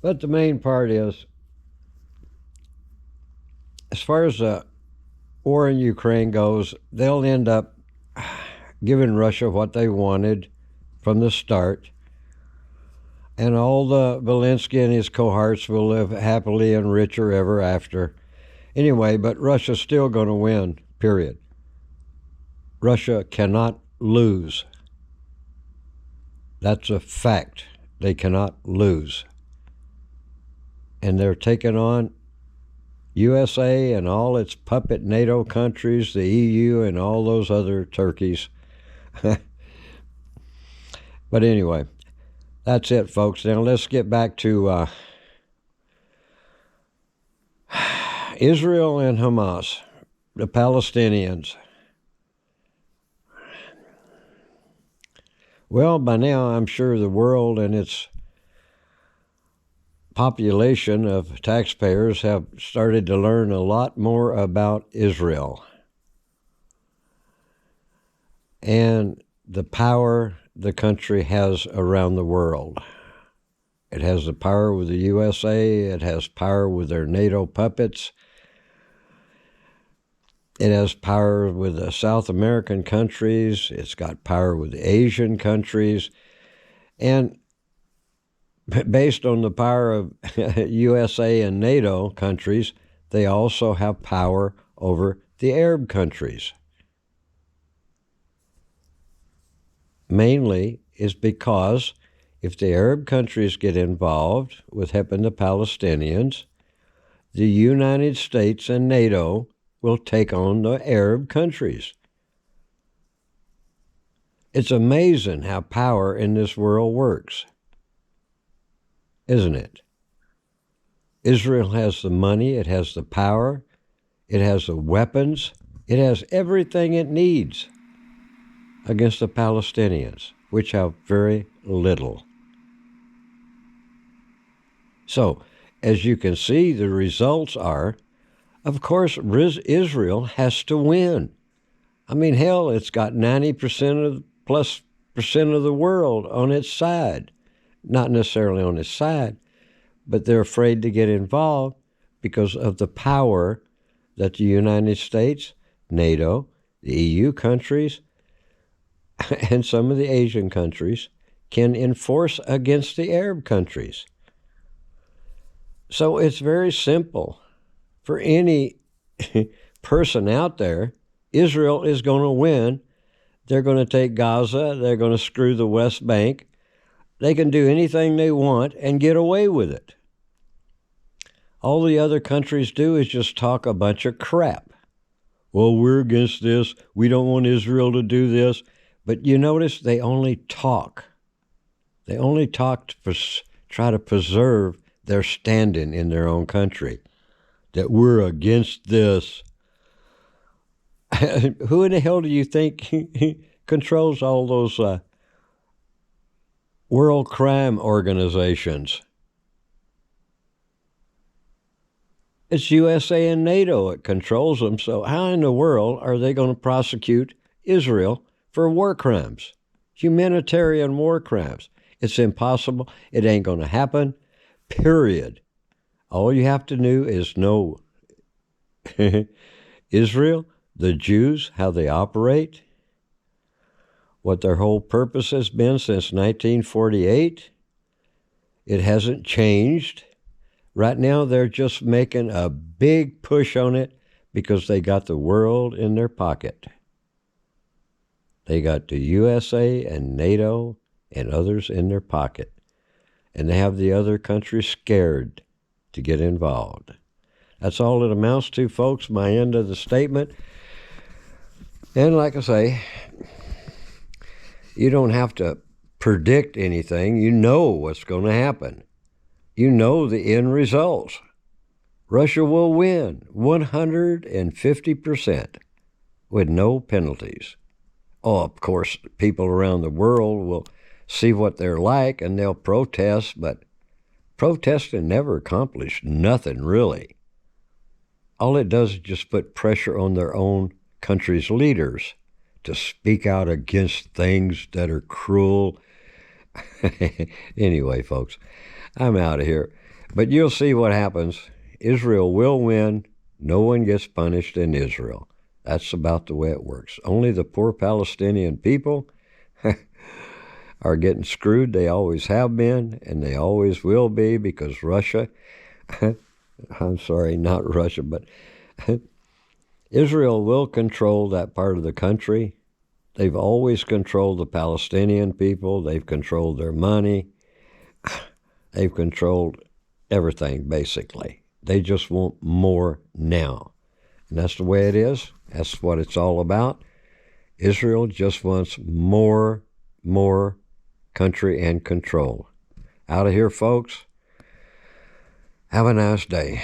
But the main part is, as far as the war in Ukraine goes, they'll end up giving Russia what they wanted from the start. And all the Zelensky and his cohorts will live happily and richer ever after. Anyway, but Russia's still going to win, period. Russia cannot lose. That's a fact. They cannot lose. And they're taking on USA and all its puppet NATO countries, the EU and all those other turkeys. But anyway, that's it, folks. Now let's get back to Israel and Hamas, the Palestinians. Well, by now I'm sure the world and its population of taxpayers have started to learn a lot more about Israel and the power the country has around the world. It has the power with the USA, it has power with their NATO puppets, it has power with the South American countries, it's got power with the Asian countries, and based on the power of USA and NATO countries, they also have power over the Arab countries. Mainly is because if the Arab countries get involved with helping the Palestinians, the United States and NATO will take on the Arab countries. It's amazing how power in this world works, isn't it? Israel has the money, it has the power, it has the weapons, it has everything it needs against the Palestinians, which have very little. So, as you can see, the results are, of course, Israel has to win. I mean, hell, it's got 90% of plus percent of the world on its side. Not necessarily on its side, but they're afraid to get involved because of the power that the United States, NATO, the EU countries, and some of the Asian countries can enforce against the Arab countries. So it's very simple. For any person out there, Israel is going to win. They're going to take Gaza. They're going to screw the West Bank. They can do anything they want and get away with it. All the other countries do is just talk a bunch of crap. Well, we're against this. We don't want Israel to do this. But you notice they only talk. They only talk to try to preserve their standing in their own country. That we're against this. Who in the hell do you think controls all those world crime organizations? It's USA and NATO that controls them. So how in the world are they going to prosecute Israel for war crimes, humanitarian war crimes? It's impossible. It ain't going to happen, period. All you have to do is know Israel, the Jews, how they operate, what their whole purpose has been since 1948. It hasn't changed. Right now, they're just making a big push on it because they got the world in their pocket. They got the USA and NATO and others in their pocket. And they have the other countries scared to get involved. That's all it amounts to, folks, my end of the statement. And like I say, you don't have to predict anything. You know what's going to happen. You know the end results. Russia will win 150% with no penalties. Oh, of course, people around the world will see what they're like and they'll protest, but protesting never accomplished nothing, really. All it does is just put pressure on their own country's leaders to speak out against things that are cruel. Anyway, folks, I'm out of here. But you'll see what happens. Israel will win. No one gets punished in Israel. That's about the way it works. Only the poor Palestinian people are getting screwed. They always have been, and they always will be, because Russia, I'm sorry, not Russia, but Israel will control that part of the country. They've always controlled the Palestinian people. They've controlled their money. They've controlled everything, basically. They just want more now. And that's the way it is. That's what it's all about. Israel just wants more country and control. Out of here, folks. Have a nice day.